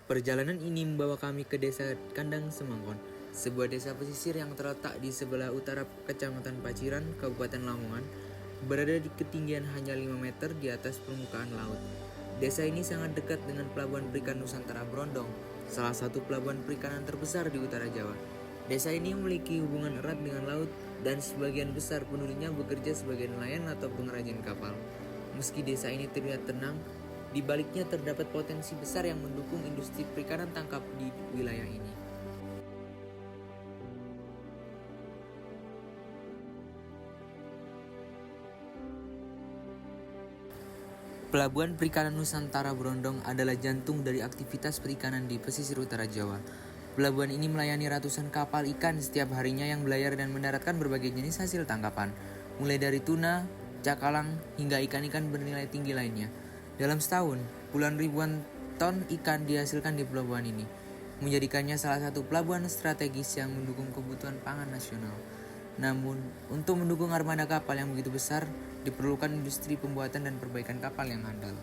Perjalanan ini membawa kami ke desa Kandang Semangkon, sebuah desa pesisir yang terletak di sebelah utara Kecamatan Paciran, Kabupaten Lamongan, berada di ketinggian hanya 5 meter di atas permukaan laut. Desa ini sangat dekat dengan Pelabuhan Perikan Nusantara Brondong, salah satu pelabuhan perikanan terbesar di utara Jawa. Desa ini memiliki hubungan erat dengan laut dan sebagian besar penduduknya bekerja sebagai nelayan atau pengrajin kapal. Meski desa ini terlihat tenang, di baliknya terdapat potensi besar yang mendukung industri perikanan tangkap di wilayah ini. Pelabuhan Perikanan Nusantara Brondong adalah jantung dari aktivitas perikanan di pesisir utara Jawa. Pelabuhan ini melayani ratusan kapal ikan setiap harinya yang berlayar dan mendaratkan berbagai jenis hasil tangkapan, mulai dari tuna, cakalang, hingga ikan-ikan bernilai tinggi lainnya. Dalam setahun, puluhan ribuan ton ikan dihasilkan di pelabuhan ini, menjadikannya salah satu pelabuhan strategis yang mendukung kebutuhan pangan nasional. Namun, untuk mendukung armada kapal yang begitu besar, diperlukan industri pembuatan dan perbaikan kapal yang handal.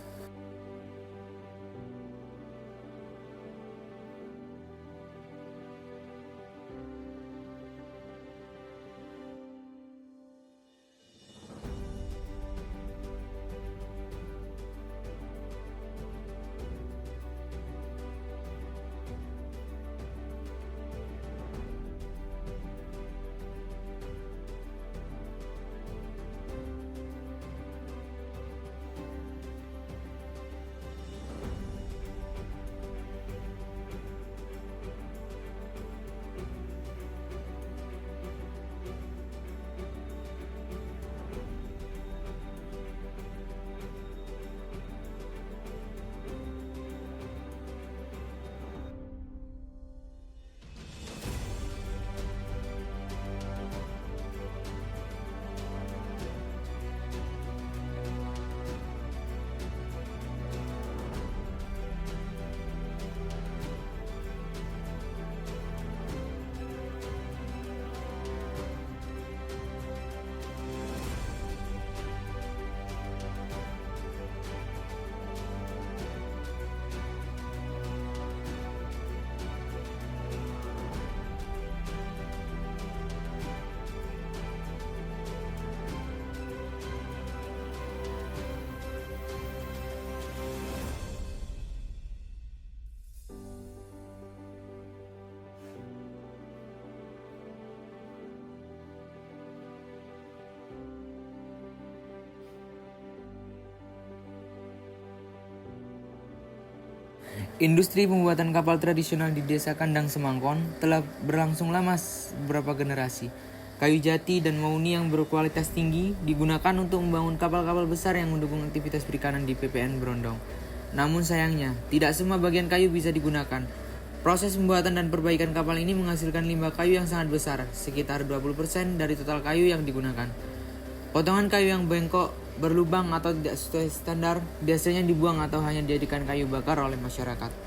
Industri pembuatan kapal tradisional di desa Kandang Semangkon telah berlangsung lama beberapa generasi. Kayu jati dan mahuni yang berkualitas tinggi digunakan untuk membangun kapal-kapal besar yang mendukung aktivitas perikanan di PPN Brondong. Namun sayangnya, tidak semua bagian kayu bisa digunakan. Proses pembuatan dan perbaikan kapal ini menghasilkan limbah kayu yang sangat besar, sekitar 20% dari total kayu yang digunakan. Potongan kayu yang bengkok, berlubang atau tidak sesuai standar biasanya dibuang atau hanya dijadikan kayu bakar oleh masyarakat.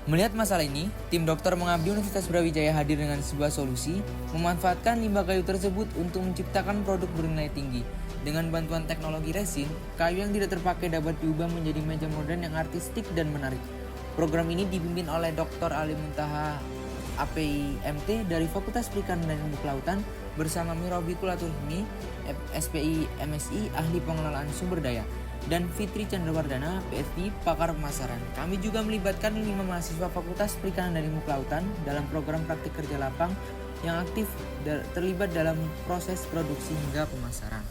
Melihat masalah ini, tim dokter mengabdi Universitas Brawijaya hadir dengan sebuah solusi, memanfaatkan limbah kayu tersebut untuk menciptakan produk bernilai tinggi. Dengan bantuan teknologi resin, kayu yang tidak terpakai dapat diubah menjadi meja modern yang artistik dan menarik. Program ini dipimpin oleh Dr. Ali Muntaha API-MT dari Fakultas Perikanan dan Ilmu Kelautan bersama Mirabi Kulaturhini, SPI MSI, Ahli Pengelolaan Sumber Daya, dan Fitri Chandrawardana, PhD, pakar pemasaran. Kami juga melibatkan 5 mahasiswa Fakultas Perikanan dan Ilmu Kelautan dalam program praktik kerja lapang yang aktif terlibat dalam proses produksi hingga pemasaran.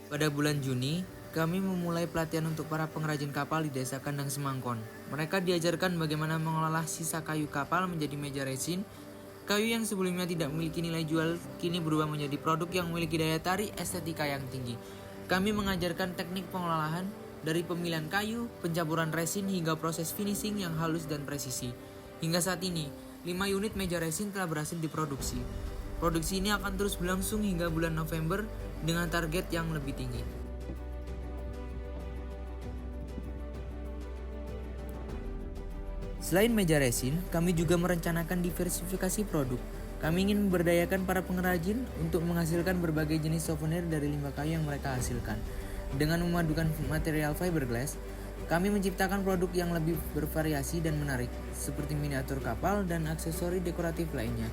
Pada bulan Juni, kami memulai pelatihan untuk para pengrajin kapal di desa Kandang Semangkon. Mereka diajarkan bagaimana mengolah sisa kayu kapal menjadi meja resin. Kayu yang sebelumnya tidak memiliki nilai jual kini berubah menjadi produk yang memiliki daya tarik estetika yang tinggi. Kami mengajarkan teknik pengolahan dari pemilihan kayu, pencampuran resin hingga proses finishing yang halus dan presisi. Hingga saat ini, 5 unit meja resin telah berhasil diproduksi. Produksi ini akan terus berlangsung hingga bulan November dengan target yang lebih tinggi. Selain meja resin, kami juga merencanakan diversifikasi produk. Kami ingin memberdayakan para pengrajin untuk menghasilkan berbagai jenis souvenir dari limbah kayu yang mereka hasilkan. Dengan memadukan material fiberglass, kami menciptakan produk yang lebih bervariasi dan menarik, seperti miniatur kapal dan aksesori dekoratif lainnya.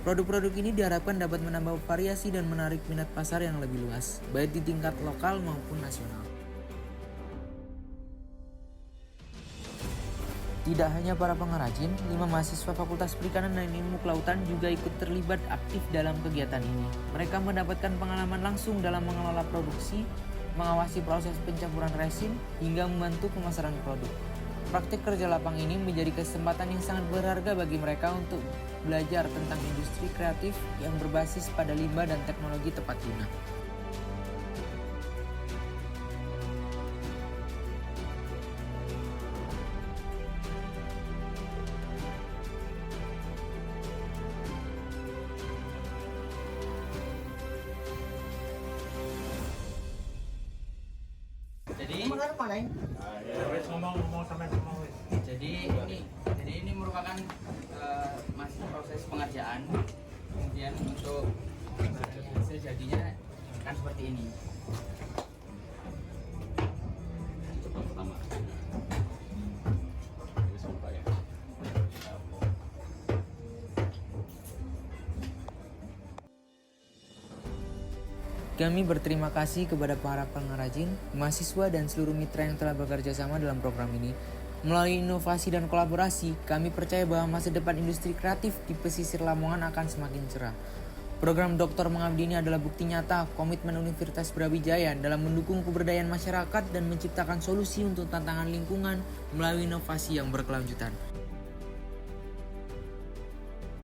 Produk-produk ini diharapkan dapat menambah variasi dan menarik minat pasar yang lebih luas, baik di tingkat lokal maupun nasional. Tidak hanya para pengrajin, 5 mahasiswa Fakultas Perikanan dan Ilmu Kelautan juga ikut terlibat aktif dalam kegiatan ini. Mereka mendapatkan pengalaman langsung dalam mengelola produksi, mengawasi proses pencampuran resin, hingga membantu pemasaran produk. Praktik kerja lapang ini menjadi kesempatan yang sangat berharga bagi mereka untuk belajar tentang industri kreatif yang berbasis pada limbah dan teknologi tepat guna. Jadi ini merupakan masih proses pengerjaan. Kemudian untuk hasil jadinya kan seperti ini. Coba pertama. Ini sumpah ya. Kami berterima kasih kepada para pengrajin, mahasiswa, dan seluruh mitra yang telah bekerja sama dalam program ini. Melalui inovasi dan kolaborasi, kami percaya bahwa masa depan industri kreatif di pesisir Lamongan akan semakin cerah. Program Doktor Mengabdi ini adalah bukti nyata komitmen Universitas Brawijaya dalam mendukung pemberdayaan masyarakat dan menciptakan solusi untuk tantangan lingkungan melalui inovasi yang berkelanjutan.